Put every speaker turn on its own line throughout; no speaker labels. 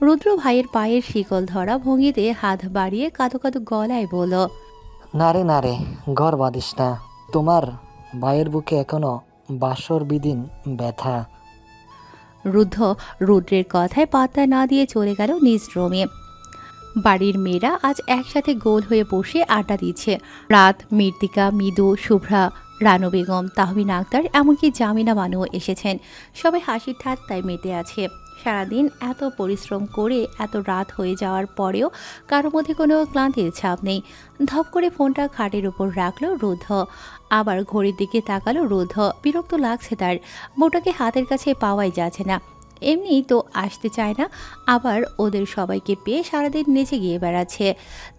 রুদ্র ভাইয়ের পায়ের শিকল ধরা ভঙ্গিতে হাত বাড়িয়ে কাঁদো কাঁদো গলায় বলল,
না রে, ঘর বাঁধিস না। তোমার ভাইয়ের বুকে এখনো বাসর বিদিন ব্যথা।
রুদ্ধ রুদ্রের কথায় পাত্তা না দিয়ে চলে গেল নিজ রুমে। বাড়ির মেয়েরা আজ একসাথে গোল হয়ে বসে আড্ডা দিচ্ছে। রাত, মৃত্তিকা, মৃদু, শুভ্রা, রানু বেগম, তাহমিনা আক্তার, এমনকি জামিনা বানুও এসেছেন। সবাই হাসির ঠাট্টায় মেতে আছে। সারাদিন এত পরিশ্রম করে এত রাত হয়ে যাওয়ার পরেও কারোর মধ্যে কোনো ক্লান্তির ছাপ নেই। ধপ করে ফোনটা খাটের উপর রাখলো রুদ্ধ। আবার ঘড়ির দিকে তাকালো রুদ্ধ। বিরক্ত লাগছে তার। বউটাকে হাতের কাছে পাওয়াই যাচ্ছে না। এমনি তো আসতে চায় না, আবার ওদের সবাইকে পেয়ে সারাদিন নেচে গিয়ে বেড়াচ্ছে।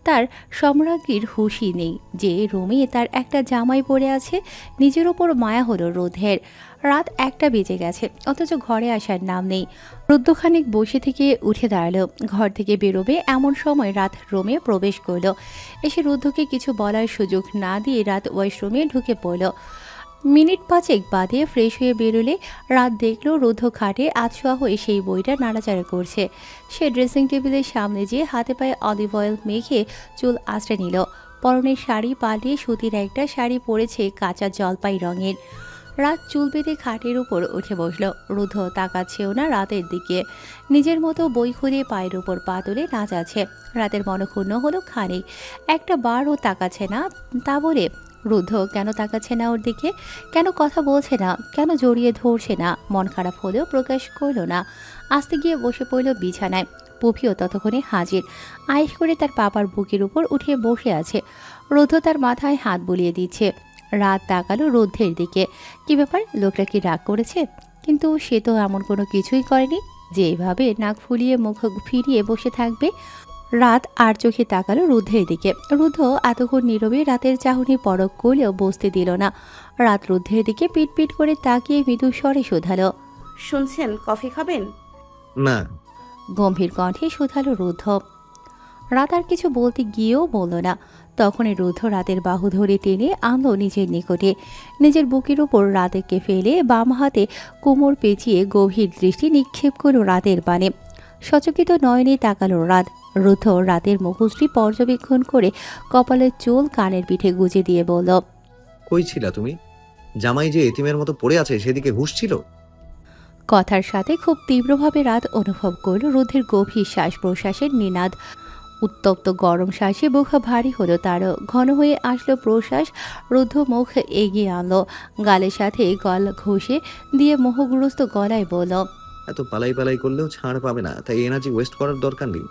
তার সম্রাজ্ঞীর হুঁশই নেই যে রুমে তার একটা জামাই পড়ে আছে। নিজের ওপর মায়া হলো রোধের। রাত 1টা বেজে গেছে, অথচ ঘরে আসার নাম নেই। রুদ্ধখানিক বসে থেকে উঠে দাঁড়ালো। ঘর থেকে বেরোবে এমন সময় রাত রুমে প্রবেশ করলো। এসে রুদ্ধকে কিছু বলার সুযোগ না দিয়ে রাত ওয়াশরুমে ঢুকে পড়ল। মিনিট 5 বাদে ফ্রেশ হয়ে বেরোলে রাত দেখলো রুদ্ধ খাটে আধশোয়া হয়ে সেই বইটা নাড়াচাড়া করছে। সে ড্রেসিং টেবিলের সামনে যেয়ে হাতে পায়ে অলিভ অয়েল মেখে চুল আঁচড়ে নিল। পরনের শাড়ি পাল্টিয়ে সুতির একটা শাড়ি পরেছে কাঁচা জলপাই রঙের। রাত চুল বেঁধে খাটের উপর উঠে বসলো। রুদ্ধ তাকাচ্ছেও না রাতের দিকে। নিজের মতো বই খুলে পায়ের উপর পা তুলে নাচাচ্ছে। রাতের মনক্ষুণ্ণ হলো খানিক। একটা বারও তাকাচ্ছে না। তা বলে রুদ্ধ কেন তাকাচ্ছে না ওর দিকে, কেন কথা বলছে না, কেন জড়িয়ে ধরছে না? মন খারাপ হলেও প্রকাশ করল না। আস্তে গিয়ে বসে পড়ল বিছানায়। পুফিও ততক্ষণে হাজির। আয়েশ করে তার পাপার বুকের উপর উঠে বসে আছে। রুদ্ধ তার মাথায় হাত বুলিয়ে দিচ্ছে। রাত তাকালো রুদ্ধের দিকে। কি ব্যাপার, লোকটা কি রাগ করেছে? কিন্তু সে তো এমন কোনো কিছুই করেনি যে এভাবে নাক ফুলিয়ে মুখ ফিরিয়ে বসে থাকবে। রাত আর চোখে তাকালো রুদ্ধের দিকে। রুদ্ধ এতক্ষণ নীরবে রাতের চাহনি পরখ করলেও বসতে দিল না। রাত রুদ্ধের দিকে পিট পিট করে তাকিয়ে মৃদু স্বরে শোধালো,
শুনছেন, কফি খাবেন?
না।
গম্ভীর কণ্ঠে শোধালো রুদ্ধ। রাত আর কিছু বলতে গিয়েও বলল না। তখনই রুদ্ধ রাতের বাহু ধরে টেনে আনলো নিজের নিকটে। নিজের বুকের উপর রাতেকে ফেলে বাম হাতে কোমর পেঁচিয়ে গভীর দৃষ্টি নিক্ষেপ করল রাতের পানে। সচকিত নয়নে তাকালো রাত। রুদ্ধ রাতের মুখশ্রী পর্যবেক্ষণ করে কপালের চুল কানের পিঠে গুজে দিয়ে বলল,
কই ছিলা তুমি? জামাই যে এতিমের মতো পড়ে আছে সেদিকে হুঁশ ছিল?
কথার সাথে খুব তীব্রভাবে রাত অনুভব করল রুদ্ধের গভীর শ্বাস প্রশ্বাসের নিনাদ। উত্তপ্ত গরম শ্বাসে বুক ভারী হলো তারও। ঘন হয়ে আসলো প্রশ্বাস। রুদ্ধ মুখ এগিয়ে আনলো, গালের সাথে গল ঘষে দিয়ে মোহগ্রস্ত গলায় বলল,
এত পালাই পালাই করলেও ছাড় পাবে না, তাই এনার্জি ওয়েস্ট করার দরকার নেই।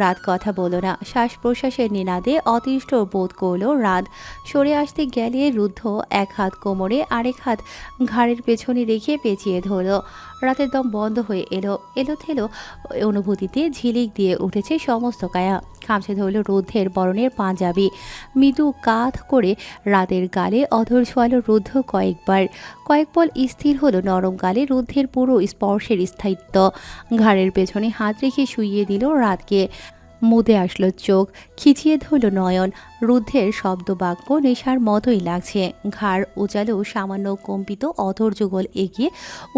রাত কথা বলল না। শ্বাস প্রশ্বাসের নিনাদে অতিষ্ঠ বোধ করল রাত। সরে আসতে গেলে রুদ্ধ এক হাত কোমরে আরেক হাত ঘাড়ের পেছনে রেখে পেঁচিয়ে ধরল। রাতের দম বন্ধ হয়ে এলো থেলো অনুভূতিতে ঝিলিক দিয়ে উঠেছে সমস্ত কায়া। খামচে ধরল রুদ্ধের বরণের পাঞ্জাবি। মৃদু কাঁধ করে রাতের গালে অধর ছোঁয়ালো রুদ্ধ কয়েকবার। কয়েক পল স্থির হলো নরম গালে রুদ্ধের পুরো স্পর্শের স্থায়িত্ব। ঘাড়ের পেছনে হাত রেখে শুইয়ে দিল রাতকে। মুদে আসলো চোখ, খিচিয়ে ধরল নয়ন। রুদ্ধের শব্দ বাক্য নেশার মতোই লাগছে। ঘাড় উচালো সামান্য কম্পিত অধর যুগল এগিয়ে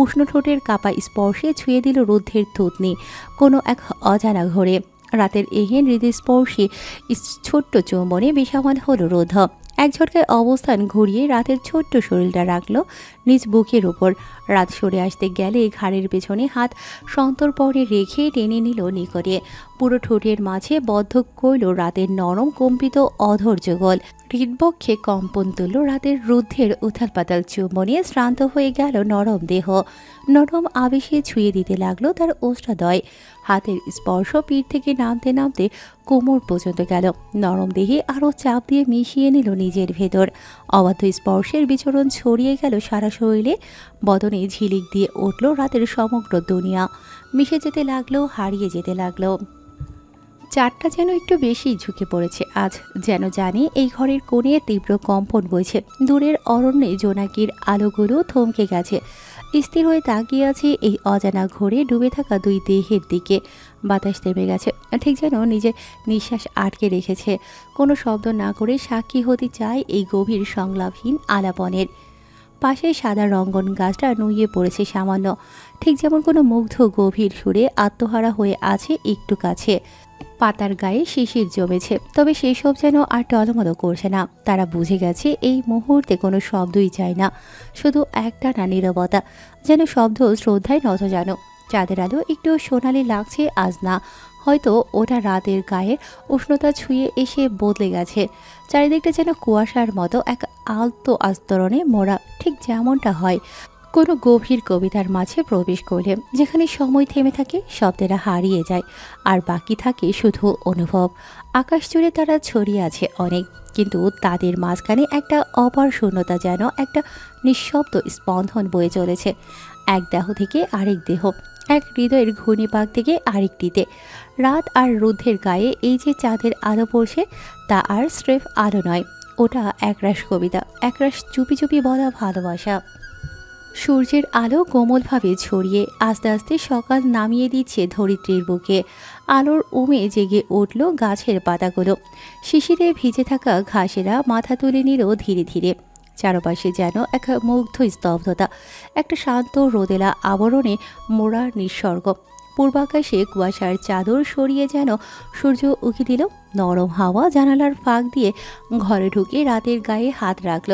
উষ্ণ ঠোঁটের কাপা স্পর্শে ছুঁয়ে দিল রুদ্ধের থুতনি কোনো এক অজানা ঘরে। রাতের এহেন হৃদস্পর্শী ছোট্ট চুম্বনে বেসামাল হলো রুদ্ধ। এক ঝটকায় অবস্থান ঘুরিয়ে রাতের ছোট্ট শরীরটা রাখলো নিজ বুকের ওপর। রাত সরে আসতে গেলে ঘাড়ের পেছনে হাত সন্তর্পণে রেখে টেনে নিল নিকটে। পুরো ঠোঁটের মাঝে বদ্ধ করল রাতের নরম কম্পিত অধর যুগল। হৃদবক্ষে কম্পন তুলল রাতের রুদ্ধের উথাল পাতাল চুম্বনে। শ্রান্ত হয়ে গেল নরম দেহ। নরম আবেশে ছুঁয়ে দিতে লাগলো তার ওষ্ঠাদয়। হাতের স্পর্শ পিঠ থেকে নামতে নামতে কোমর পর্যন্ত গেল। নরম দেহে আরও চাপ দিয়ে মিশিয়ে নিল নিজের ভেতর। অবাধ্য স্পর্শের বিচরণ ছড়িয়ে গেল সারা শরীরে। বদনে ঝিলিক দিয়ে উঠল রাতের সমগ্র দুনিয়া। মিশে যেতে লাগলো, হারিয়ে যেতে লাগলো। চারটা যেন একটু বেশি ঝুঁকে পড়েছে আজ। যেন জানে এই ঘরের কোণে তীব্র কম্পন বইছে। দূরের অরণ্যে জোনাকির আলোগুলো থমকে গেছে। স্থির হয়ে তাকিয়ে আছে এই অজানা ঘোরে ডুবে থাকা দুই দেহের দিকে। বাতাস থেমে গেছে, ঠিক যেন নিজের নিঃশ্বাস আটকে রেখেছে। কোনো শব্দ না করে সাক্ষী হতে চায় এই গভীর সংলাপহীন আলাপনের। পাশে সাদা রঙ্গন গাছটা নুয়ে পড়েছে সামান্য, ঠিক যেমন কোনো মুগ্ধ গভীর সুরে আত্মহারা হয়ে আছে একটু কাছে। পাতার গায়ে শিশির জমেছে, তবে সেসব যেন আর টলমলো করছে না। তারা বুঝে গেছে এই মুহূর্তে কোনো শব্দই চায় না, শুধু একটানা নীরবতা, যেন শব্দ শ্রদ্ধায় নত যেন। চাঁদের আলো একটু সোনালি লাগছে আজ না, হয়তো ওটা রাতের গায়ে উষ্ণতা ছুঁয়ে এসে বদলে গেছে। চারিদিকটা যেন কুয়াশার মতো এক আলতো আস্তরণে মোড়া, ঠিক যেমনটা হয় কোনো গভীর কবিতার মাঝে প্রবেশ করলে, যেখানে সময় থেমে থাকে, শব্দেরা হারিয়ে যায়, আর বাকি থাকে শুধু অনুভব। আকাশ জুড়ে তারা ছড়িয়ে আছে অনেক, কিন্তু তাদের মাঝখানে একটা অপার শূন্যতা, যেন একটা নিঃশব্দ স্পন্দন বয়ে চলেছে এক দেহ থেকে আরেক দেহ, এক হৃদয়ের ঘূর্ণিপাক থেকে আরেকটিতে। রাত আর রুদ্ধের গায়ে এই যে চাঁদের আলো পড়ছে, তা আর স্রেফ আলো নয়, ওটা একরাশ কবিতা, একরাশ চুপি চুপি বলা ভালোবাসা। সূর্যের আলো কোমলভাবে ছড়িয়ে আস্তে আস্তে সকাল নামিয়ে দিচ্ছে ধরিত্রীর বুকে। আলোর উমে জেগে উঠল গাছের পাতাগুলো, শিশিরে ভিজে থাকা ঘাসেরা মাথা তুলে নিল ধীরে ধীরে। চারপাশে যেন এক মুগ্ধ স্তব্ধতা, একটা শান্ত রোদেলা আবরণে মোড়া নিঃসর্গ। পূর্বাকাশে কুয়াশার চাদর সরিয়ে যেন সূর্য উকি দিল। নরম হাওয়া জানালার ফাঁক দিয়ে ঘরে ঢুকে রাতের গায়ে হাত রাখল,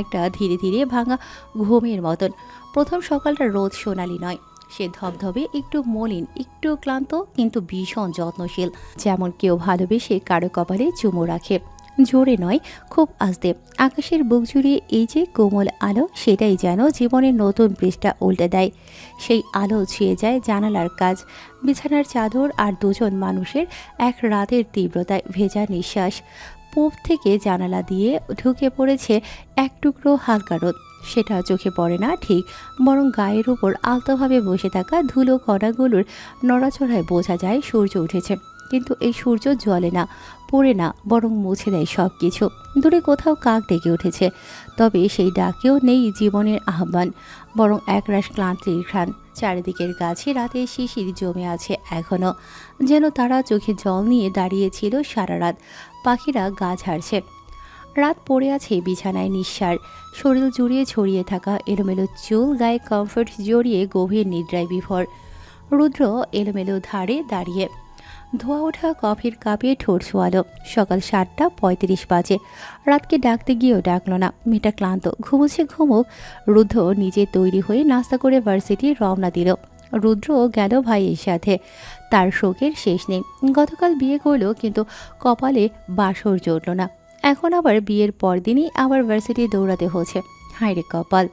একটা ধীরে ধীরে ভাঙা ঘুমের মতন। প্রথম সকালটা রোদ সোনালি নয়, সে ধবধবে, একটু মলিন, একটু ক্লান্ত, কিন্তু ভীষণ যত্নশীল, যেমন কেউ ভালোবেসে কারো কপালে চুমো রাখে, জোরে নয়, খুব আস্তে। আকাশের বুক জুড়িয়ে এই যে কোমল আলো, সেটাই যেন জীবনের নতুন পৃষ্ঠা উল্টে দেয়। সেই আলো ছুঁয়ে যায় জানালার কাজ, বিছানার চাদর, আর দুজন মানুষের এক রাতের তীব্রতায় ভেজা নিঃশ্বাস। পূব থেকে জানালা দিয়ে ঢুকে পড়েছে এক টুকরো হালকা রোদ, সেটা চোখে পড়ে না ঠিক, বরং গায়ের উপর আলতোভাবে বসে থাকা ধুলো কণাগুলোর নড়াচড়ায় বোঝা যায় সূর্য উঠেছে। কিন্তু এই সূর্য জ্বলে না, পড়ে না, বরং মুছে দেয় সব কিছু। দূরে কোথাও কাক ডেকে উঠেছে, তবে সেই ডাকেও নেই জীবনের আহ্বান, বরং একরাশ ক্লান্তির ঘ্রাণ। চারিদিকের গাছে রাতে শিশির জমে আছে এখনো, যেন তারা চোখে জল নিয়ে দাঁড়িয়েছিল সারা রাত। পাখিরা গা ঝাড়ছে, রাত পড়ে আছে বিছানায় নিঃসার, শরীর জুড়িয়ে ছড়িয়ে থাকা এলোমেলো চুল, গায়ে কমফোর্ট জড়িয়ে গভীর নিদ্রায় বিভোর। রুদ্র এলোমেলো ধারে দাঁড়িয়ে, ধোয়া ওঠা কফির কাপে ঠোঁট ছোয়ালো। সকাল 7:35 বাজে। রাতকে ডাকতে গিয়েও ডাকলো না, মেয়েটা ক্লান্ত, ঘুমোচ্ছে ঘুমুক। রুদ্র নিজে তৈরি হয়ে নাস্তা করে ভার্সিটি রওনা দিল। রুদ্র গেল ভাইয়ের সাথে, তার শোকের শেষ নেই। গতকাল বিয়ে করলো, কিন্তু কপালে বাসর জুটল না। এখন আবার বিয়ের পরদিনই আবার ভার্সিটি দৌড়াতে হচ্ছে, হায় রে কপাল।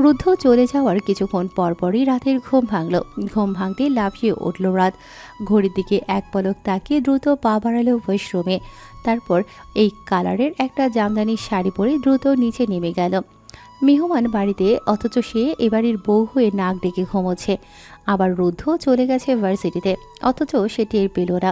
রুদ্ধ চলে যাওয়ার কিছুক্ষণ পরপরই রাতের ঘুম ভাঙল। ঘুম ভাঙতে লাফিয়ে উঠল রাত, ঘড়ির দিকে এক পলক তাকিয়ে দ্রুত পা বাড়ালো ওয়াশরুমে। তারপর এই কালারের একটা জামদানি শাড়ি পরে দ্রুত নিচে নেমে গেল। মেহমান বাড়িতে, অথচ সে এবাড়ির বউ হয়ে নাক ডেকে ঘুমোচ্ছে। আবার রুদ্ধ চলে গেছে ভার্সিটিতে, অথচ সে টের পেল না।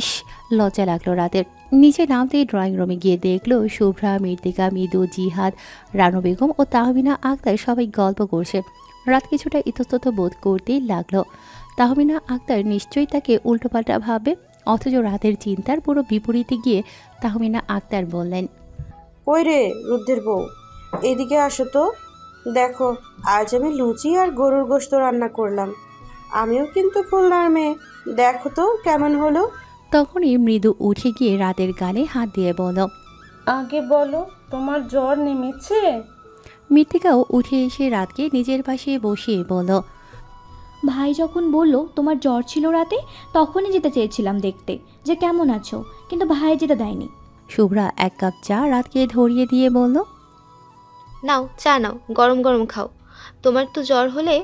ইস, লজ্জা লাগলো রাতের। নিচে নামতেই ড্রয়িং রুমে গিয়ে দেখলো শুভ্রা, মৃত্তিকা, মৃদু, জিহাদ, রানু বেগম ও তাহমিনা আক্তার সবাই গল্প করছে। রাত কিছুটা ইতস্তত বোধ করতেই লাগলো। তাহমিনা আক্তার নিশ্চয়ই তাকে উল্টোপাল্টা ভাববে, অথচ রাতের চিন্তার পুরো বিপরীতে গিয়ে তাহমিনা আক্তার বললেন,
ওই রে রুদ্রের বউ, এদিকে আসো তো। দেখো, আজ আমি লুচি আর গরুর গোশত রান্না করলাম। আমিও কিন্তু খুলনার মেয়ে, দেখো তো কেমন হলো।
তখনই মৃদু উঠে গিয়ে রাতের গালে হাত দিয়ে বলল,
আগে বলো, তোমার জ্বর নেমেছে?
মৃত্তিকাও উঠে এসে রাতকে নিজের পাশে বসিয়ে বলল,
ভাই যখন বলল তোমার জ্বর ছিল রাতে, তখনই যেতে চেয়েছিলাম দেখতে যে কেমন আছো, কিন্তু ভাই যেতে দেয়নি।
শুভ্রা এক কাপ চা রাতকে ধরিয়ে দিয়ে বলল,
নাও চা নাও, গরম গরম খাও। তোমার তো জ্বর হলে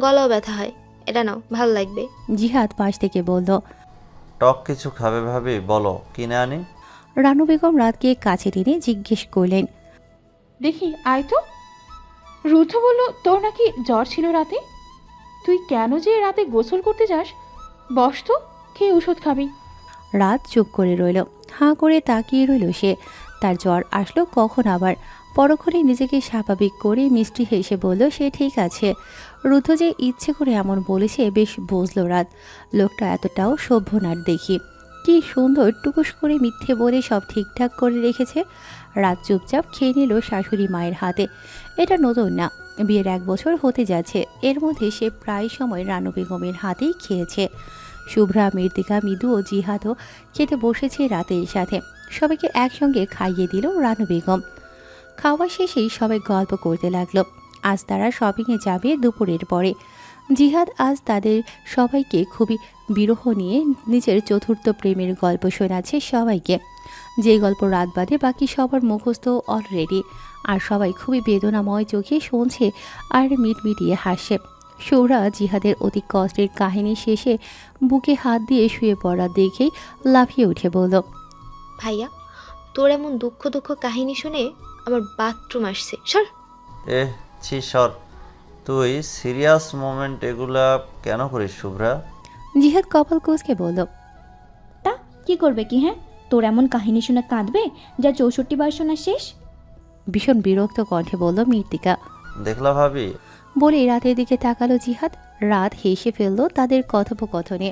গলাও ব্যথা হয়, এটা নাও, ভাল লাগবে।
জিহাদ পাশ থেকে বলল,
টক কিছু খাবে ভাবি, বলো কিনে আনি।
রানু বেগম রাতকে কাছে টেনে জিজ্ঞেস করলেন,
দেখি আয় তো। রুদ্ধ বলল তোর নাকি জ্বর ছিল রাতে, তুই কেন যে রাতে গোসল করতে যাস? বস তো, খেয়ে ওষুধ খাবি।
রাত চুপ করে রইল, হাঁ করে তাকিয়ে রইল সে। তার জ্বর আসলো কখন আবার? পরক্ষণে নিজেকে স্বাভাবিক করে মিষ্টি হেসে বলল সে ঠিক আছে। রুদ্ধ যে ইচ্ছে করে এমন বলেছে বেশ বুঝল রাত। লোকটা এতটাও সভ্য নার দেখি, কি সুন্দর টুকুস করে মিথ্যে বলে সব ঠিকঠাক করে রেখেছে। রাত চুপচাপ খেয়ে নিল শাশুড়ি মায়ের হাতে। এটা নতুন না, বিয়ের 1 বছর হতে যাচ্ছে। এর মধ্যে সে প্রায় সময় রানু বেগমের হাতেই খেয়েছে। শুভ্রা, মৃত্তিকা, মৃদু ও জিহাদও খেতে বসেছে রাতের সাথে। সবাইকে একসঙ্গে খাইয়ে দিল রানু বেগম। খাওয়া শেষেই সবাই গল্প করতে লাগলো। আজ তারা শপিংয়ে যাবে দুপুরের পরে। জিহাদ আজ তাদের সবাইকে খুবই বিরহ নিয়ে নিজের চতুর্থ প্রেমের গল্প শোনাচ্ছে সবাইকে। যে গল্প রাত বাদে বাকি সবার মুখস্থ অলরেডি, আর সবাই খুবই বেদনাময় চোখে শুনছে আর মিটমিটিয়ে হাসছে। শুভ্রা জিহাদের অতি কষ্টের কাহিনী শেষে বুকে হাত দিয়ে শুয়ে পড়া দেখেই লাফিয়ে উঠে বলল,
ভাইয়া, তোর এমন দুঃখ দুঃখ কাহিনী শুনে আমার বাথরুম আসছে, সর।
ছি সর, তুই সিরিয়াস মোমেন্ট এগুলা কেন করিস শুভ্রা?
জিহাদ কপাল কুঁচকে বলল,
তা কি করবে কি? হ্যাঁ, তোর এমন কাহিনী শুনে কাঁদবে যা 64 বার শোনা শেষ।
ভীষণ বিরক্ত কণ্ঠে বলল মৃত্তিকা।
দেখলা ভাবি?
বলে রাতের দিকে তাকালো জিহাদ। রাত হেসে ফেলল তাদের কথোপকথনে।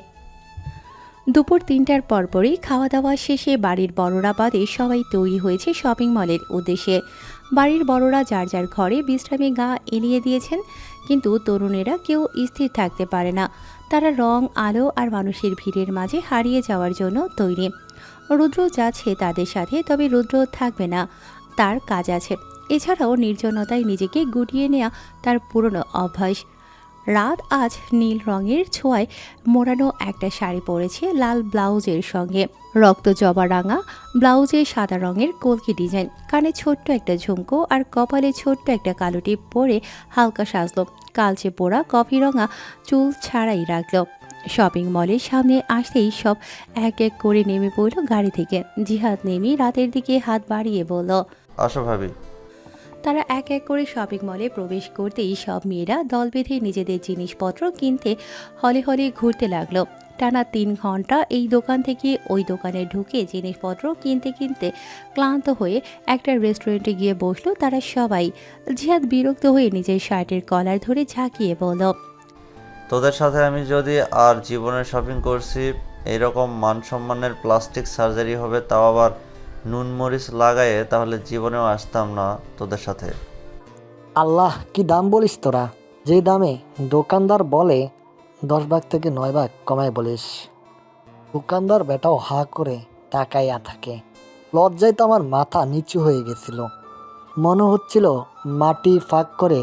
দুপুর 3টার পরপরই খাওয়া দাওয়া শেষে বাড়ির বড়রা বাদে সবাই তৈরি হয়েছে শপিং মলের উদ্দেশ্যে। বাড়ির বড়রা যার যার ঘরে বিশ্রামে গা এলিয়ে দিয়েছেন, কিন্তু তরুণেরা কেউ স্থির থাকতে পারে না। তারা রং, আলো আর মানুষের ভিড়ের মাঝে হারিয়ে যাওয়ার জন্য তৈরি। রুদ্র যাচ্ছে তাদের সাথে, তবে রুদ্র থাকবে না, তার কাজ আছে। এছাড়াও নির্জনতায় নিজেকে গুটিয়ে নেওয়া তার পুরনো অভ্যাস। রাত আজ নীল রঙের ছোঁয়ায় মোড়ানো একটা শাড়ি পরেছে লাল ব্লাউজের সঙ্গে। রক্ত জবা রাঙা ব্লাউজে সাদা রঙের কলকি ডিজাইন, কানে ছোট্ট একটা ঝুমকো আর কপালে ছোট্ট একটা কালো টিপ পরে হালকা সাজলো। কালচে পোড়া কফি রঙা চুল ছাড়াই রাখলো। শপিং মলের সামনে আসতেই সব এক এক করে নেমে পড়ল গাড়ি থেকে। জিহাদ নেমে রাতের দিকে হাত বাড়িয়ে বলল,
আসো ভাবি।
তারা এক এক করে শপিং মলে প্রবেশ করতেই সব মেয়েরা দল বেঁধে নিজেদের জিনিসপত্র কিনতে হলে হলে ঘুরতে লাগলো। টানা 3 ঘন্টা এই দোকান থেকে ওই দোকানে ঢুকে জিনিসপত্র কিনতে কিনতে ক্লান্ত হয়ে একটা রেস্টুরেন্টে গিয়ে বসলো তারা সবাই। জিহাদ বিরক্ত হয়ে নিজের শার্টের কলার ধরে ঝাঁকিয়ে বলল,
তোদের সাথে আমি যদি আর জীবনে শপিং করছি, এরকম মান সম্মানের প্লাস্টিক সার্জারি হবে, তাও আবার নুন মরিচ লাগায়ে, তাহলে জীবনেও আসতাম না তোদের সাথে।
আল্লাহ, কি দাম বলিস তোরা! যে দামে দোকানদার বলে 10 ভাগ থেকে 9 ভাগ কমায় বলিস। দোকানদার বেটাও হা করে তাকাইয়া থাকে। লজ্জায় তো আমার মাথা নিচু হয়ে গেছিল। মনে হচ্ছিল মাটি ফাঁক করে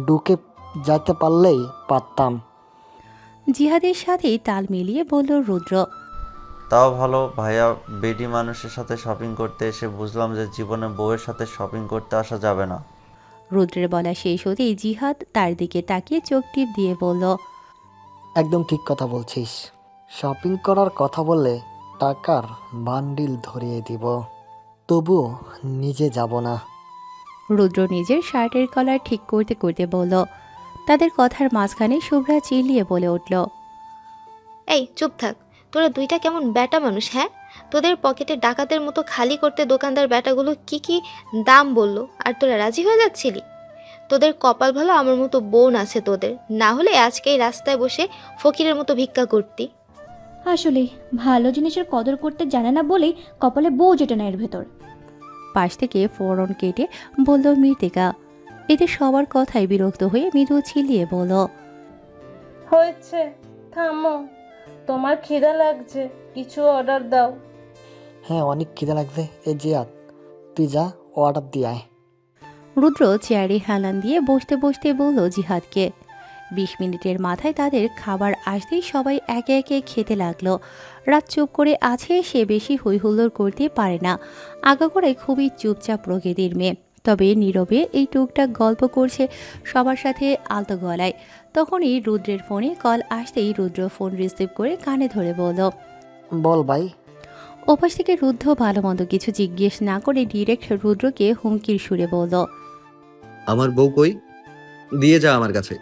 ঢুকে যেতে পারলেই পারতাম।
জিহাদের সাথেই তাল মিলিয়ে বলল রুদ্র,
তাও ভালো ভাইয়া, বেডি মানুষের সাথে শপিং করতে এসে বুঝলাম যে জীবনে বউয়ের সাথে শপিং করতে আসা যাবে না।
রুদ্রের বলা শেষ হতেই জিহাদ তার দিকে তাকিয়ে চোখ টিপ দিয়ে বলল,
একদম ঠিক কথা বলছিস। শপিং করার কথা বললে টাকার বান্ডিল ধরিয়ে দিব, তবুও নিজে যাব না।
রুদ্র নিজের শার্টের কলার ঠিক করতে করতে বলল। তাদের কথার মাঝখানে শুভ্রা চিল্লিয়ে বলে উঠল,
এই চুপ থাক, তোরা দুইটা কেমন ব্যাটা মানুষ? হ্যাঁ, তোদের পকেটে ডাকাতের মতো খালি করতে দোকানদার ব্যাটাগুলো কি কি দাম বললো, আর তোরা রাজি হয়ে যাচ্ছিলি? তোদের কপাল ভালো আমার মতো বোন আছে তোদের, না হলে আজকেই রাস্তায় বসে ফকিরের মতো ভিক্ষা করতি।
আসলে ভালো জিনিসের কদর করতে জানে না বলেই কপালে বউ যেটা না এর ভেতর।
পাশ থেকে ফোড়ন কেটে বলল মৃত্তিকা। এতে সবার কথায় বিরক্ত হয়ে মৃদু চিল্লিয়ে বলল,
হয়েছে, থামো, তোমার খিদা লাগছে, কিছু অর্ডার দাও।
হ্যাঁ, অনেক খিদে লাগছে। এ জিয়াদ, তুই যা অর্ডার দিয়ে আয়।
রুদ্র চেয়ারে হেলান দিয়ে বসতে বসতে বলল জিহাদকে। 20 মিনিটের মাথায় তাদের খাবার আসতেই সবাই একে একে খেতে লাগলো। রাত চুপ করে আছে, সে বেশি হৈহুল্লোড় করতে পারে না। আগাগোড়ায় খুবই চুপচাপ প্রকৃতির মেয়ে, তবে নীরবে এই টুকটাক গল্প করছে সবার সাথে আলতো গলায়। তখনই রুদ্রের ফোনে কল আসতেই রুদ্র ফোন রিসিভ করে কানে ধরে বলল,
বল ভাই।
ওপাশ থেকে রুদ্র ভালো মন্দ কিছু জিজ্ঞেস না করে ডিরেক্ট রুদ্রকে হুমকির সুরে বলল,
আমার বউ কই? দিয়ে যা আমার কাছে।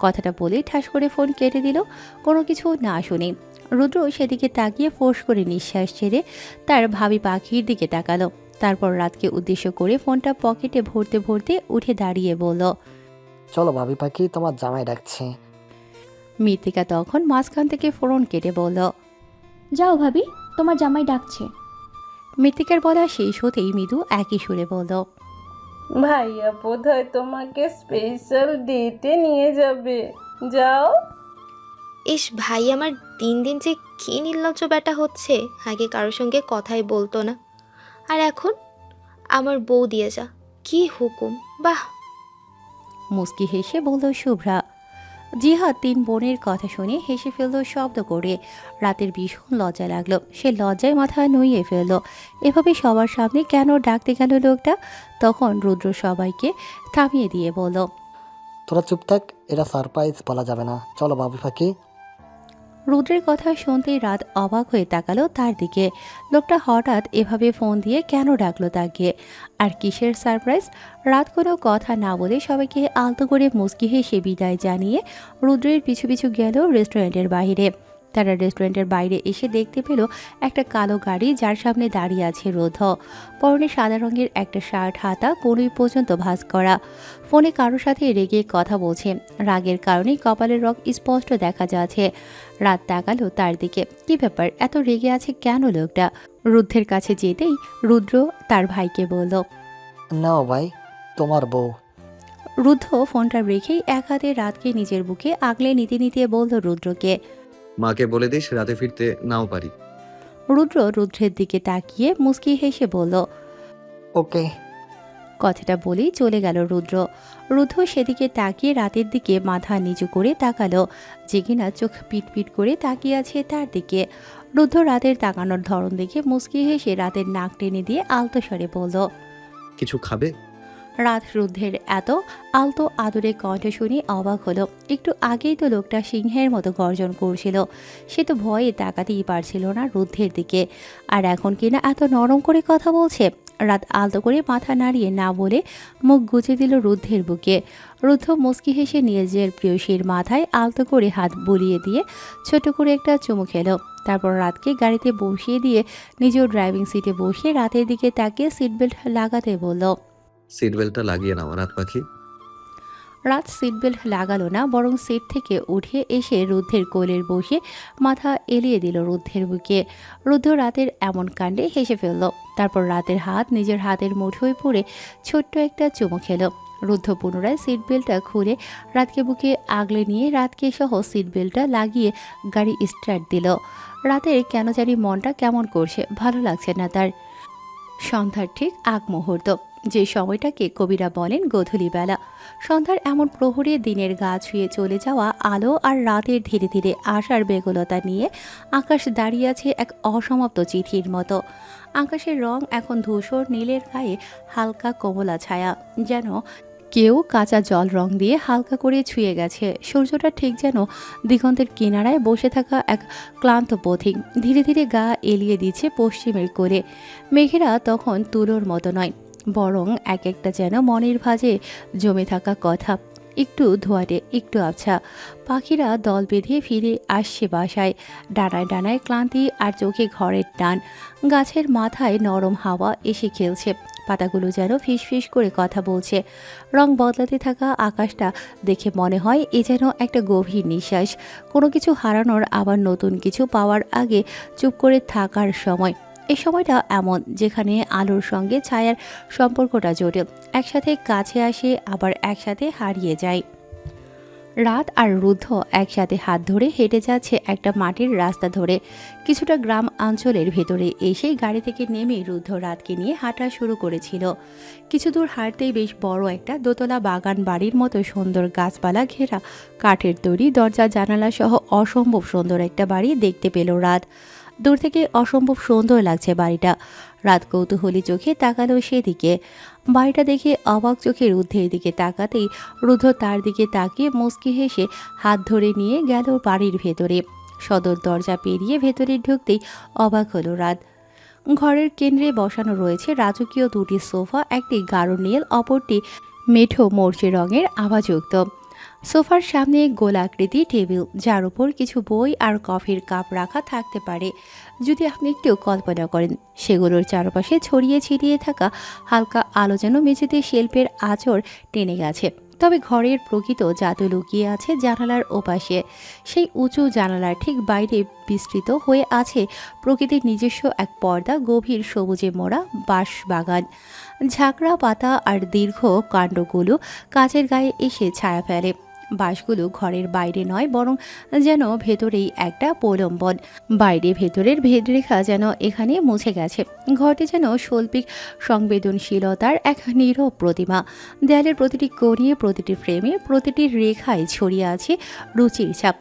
কথাটা বলে ঠাস করে ফোন কেটে দিল কোনো কিছু না শুনে। রুদ্র সেদিকে তাকিয়ে ফোঁস করে নিঃশ্বাস ছেড়ে তার ভাবি পাখির দিকে তাকালো। তারপর রাতকে উদ্দেশ্য করে ফোনটা পকেটে ভরতে ভরতে উঠে দাঁড়িয়ে বলল,
চলো ভাবি পাখি, তোমার জামাই ডাকছে।
মৃত্তিকা তখন মাঝখান থেকে ফোন কেটে বলল,
যাও ভাবি, তোমার জামাই ডাকছে।
মৃত্তিকার বলা শেষ হতেই মৃদু একই সুরে বলল,
ভাইয়া বোধহয় তোমাকে স্পেশাল ডেটে নিয়ে যাবে, যাও।
ইস ভাই আমার দিন দিন যে কী নির্লজ্জ ব্যাটা হচ্ছে, আগে কারোর সঙ্গে কথাই বলতো না, আর এখন আমার বউ দিয়ে যা, কি হুকুম, বাহ।
মুস্কি হেসে বলল শুভ্রা। জিহাদ 3 বোনের কথা শুনে হেসে ফেলল শব্দ করে। রাতের ভীষণ লজ্জা লাগলো, সে লজ্জায় মাথা নুইয়ে ফেলল। এভাবে সবার সামনে কেন ডাকতে গেল লোকটা? তখন রুদ্র সবাইকে থামিয়ে দিয়ে বলল,
তোরা চুপ থাক, এটা সারপ্রাইজ বলা যাবে না, চলো বাবু পাখি।
রুদ্রের কথা শুনতেই রাত অবাক হয়ে তাকালো তার দিকে। লোকটা হঠাৎ এভাবে ফোন দিয়ে কেন ডাকলো তাকে, আর কিসের সারপ্রাইজ? রাত কোনো কথা না বলে সবাইকে আলতো করে মুচকি হেসে বিদায় জানিয়ে রুদ্রের পিছু পিছু গেল রেস্টুরেন্টের বাইরে। তারা রেস্টুরেন্টের বাইরে এসে দেখতে পেল একটা কালো গাড়ি, যার সামনে দাঁড়িয়ে আছে রোধ। পরনে সাদা রঙের একটা শার্ট, হাতা কোনোই পর্যন্ত ভাঁজ করা। ফোনে কারোর সাথে রেগে কথা বলছে, রাগের কারণে কপালের রং স্পষ্ট দেখা যাচ্ছে। রাত তাকালো তার দিকে, কি ব্যাপার, এত রেগে আছে কেন লোকটা? রুদ্রের কাছে যেতেই রুদ্র তার ভাইকে বলল,
নাও ভাই, তোমার বউ।
রুদ্র ফোনটা রেখেই এক হাতে রাতকে নিজের বুকে আগলে নিতে নিতে বলল রুদ্রকে।
মাকে বলে দিস রাতে ফিরতে নাও পারি।
রুদ্র রুদ্রের দিকে তাকিয়ে মুচকি হেসে বলল,
ওকে।
কথাটা বলেই চলে গেল রুদ্র। রুদ্র সেদিকে তাকিয়ে রাতের দিকে মাথা নিচু করে তাকালো, যে কিনা চোখ পিটপিট করে তাকিয়ে আছে তার দিকে। রুদ্র রাতের তাকানোর ধরন দেখে মুচকি হেসে রাতের নাক টেনে দিয়ে আলতো স্বরে বলল,
কিছু খাবে?
রাত রুদ্রের এত আলতো আদরে কণ্ঠ শুনে অবাক হলো। একটু আগেই তো লোকটা সিংহের মতো গর্জন করছিল, সে তো ভয়ে তাকাতেই পারছিল না রুদ্রের দিকে, আর এখন কিনা এত নরম করে কথা বলছে। রাত আলতো করে মাথা নাড়িয়ে না বলে মুখ গুজে দিল রুদ্রের বুকে। রুদ্র মুচকি হেসে নিজের প্রিয়সীর মাথায় আলতো করে হাত বুলিয়ে দিয়ে ছোট করে একটা চুমু খেলো। তারপর রাতকে গাড়িতে বসিয়ে দিয়ে নিজেও ড্রাইভিং সিটে বসিয়ে রাতের দিকে তাকিয়ে সিট বেল্ট লাগাতে বলল।
সিট বেল্টটা লাগিয়ে নাও রাত পাখি।
রাত সিট বেল্ট লাগালো না, বরং সিট থেকে উঠে এসে রুদ্ধের কোলের বসে মাথা এলিয়ে দিল রুদ্ধের বুকে। রুদ্ধ রাতের এমন কাণ্ডে হেসে ফেলল। তারপর রাতের হাত নিজের হাতের মুঠোয় পড়ে ছোট্ট একটা চুমু খেল। রুদ্ধ পুনরায় সিট বেল্টটা খুলে রাতকে বুকে আগলে নিয়ে রাতকে সহ সিট বেল্টটা লাগিয়ে গাড়ি স্টার্ট দিল। রাতের কেন জানি মনটা কেমন করছে, ভালো লাগছে না তার। সন্ধ্যার ঠিক আগ মুহূর্ত, যে সময়টাকে কবিরা বলেন গোধূলিবেলা। সন্ধ্যার এমন প্রহরে দিনের গা ছুঁয়ে চলে যাওয়া আলো আর রাতের ধীরে ধীরে আসার বেগলতা নিয়ে আকাশ দাঁড়িয়ে আছে এক অসমাপ্ত চিঠির মতো। আকাশের রং এখন ধূসর নীলের গায়ে হালকা কমলা ছায়া, যেন কেউ কাঁচা জল রং দিয়ে হালকা করে ছুঁয়ে গেছে। সূর্যটা ঠিক যেন দিগন্তের কিনারায় বসে থাকা এক ক্লান্ত পথিক, ধীরে ধীরে গা এলিয়ে দিচ্ছে পশ্চিমের কোলে। মেঘেরা তখন তুলোর মতো নয়, বরং এক একটা যেন মনের ভাঁজে জমে থাকা কথা, একটু ধোয়াটে একটু আবছা। পাখিরা দল বেঁধে ফিরে আসছে বাসায়, ডানায় ডানায় ক্লান্তি আর চোখে ঘরের টান। গাছের মাথায় নরম হাওয়া এসে খেলছে, পাতাগুলো যেন ফিসফিস করে কথা বলছে। রং বদলাতে থাকা আকাশটা দেখে মনে হয় এ যেন একটা গভীর নিঃশ্বাস, কোনো কিছু হারানোর আবার নতুন কিছু পাওয়ার আগে চুপ করে থাকার সময়। এই সময়টা এমন যেখানে আলোর সঙ্গে ছায়ার সম্পর্কটা জটিল, একসাথে কাছে আসে আবার একসাথে হারিয়ে যায়। রাত আর রুদ্ধ একসাথে হাত ধরে হেঁটে যাচ্ছে একটা মাটির রাস্তা ধরে। কিছুটা গ্রাম অঞ্চলের ভেতরে এসে গাড়ি থেকে নেমে রুদ্ধ রাতকে নিয়ে হাঁটা শুরু করেছিল। কিছু দূর হাঁটতেই বেশ বড় একটা দোতলা বাগান বাড়ির মতো সুন্দর গাছপালা ঘেরা কাঠের তৈরি দরজা জানালা সহ অসম্ভব সুন্দর একটা বাড়ি দেখতে পেল রাত। দূর থেকে অসম্ভব সুন্দর লাগছে বাড়িটা। রাত কৌতূহলী চোখে তাকালো সেদিকে। বাড়িটা দেখে অবাক চোখে রুদ্ধের দিকে তাকাতেই রুদ্ধ তার দিকে তাকিয়ে মুচকি হেসে হাত ধরে নিয়ে গেল বাড়ির ভেতরে। সদর দরজা পেরিয়ে ভেতরে ঢুকতেই অবাক হলো রাত। ঘরের কেন্দ্রে বসানো রয়েছে রাজকীয় 2টি সোফা, একটি গাঢ় নীল, অপরটি মেঠো মরচে রঙের আভাযুক্ত। সোফার সামনে গোলাকৃতি টেবিল, যার উপর কিছু বই আর কফির কাপ রাখা থাকতে পারে যদি আপনি একটু কল্পনা করেন। সেগুলোর চারপাশে ছড়িয়ে ছিটিয়ে থাকা হালকা আলো যেন মেঝেতে শিল্পের আঁচড় টেনে গেছে। তবে ঘরের প্রকৃত জাদু লুকিয়ে আছে জানালার ওপাশে। সেই উঁচু জানালার ঠিক বাইরে বিস্তৃত হয়ে আছে প্রকৃতির নিজস্ব এক পর্দা, গভীর সবুজে মোড়া বাঁশ বাগান। ঝাঁকড়া পাতা আর দীর্ঘ কাণ্ডগুলো কাচের গায়ে এসে ছায়া ফেলে। বাঁশগুলো ঘরের বাইরে নয়, বরং যেন ভেতরেই একটা প্রলম্বন। বাইরে ভেতরের ভেদরেখা যেন এখানে মুছে গেছে। ঘরটি যেন শৈল্পিক সংবেদনশীলতার এক নীরব প্রতিমা। দেয়ালের প্রতিটি কোণে, প্রতিটি ফ্রেমে, প্রতিটি রেখায় ছড়িয়ে আছে রুচির ছাপ।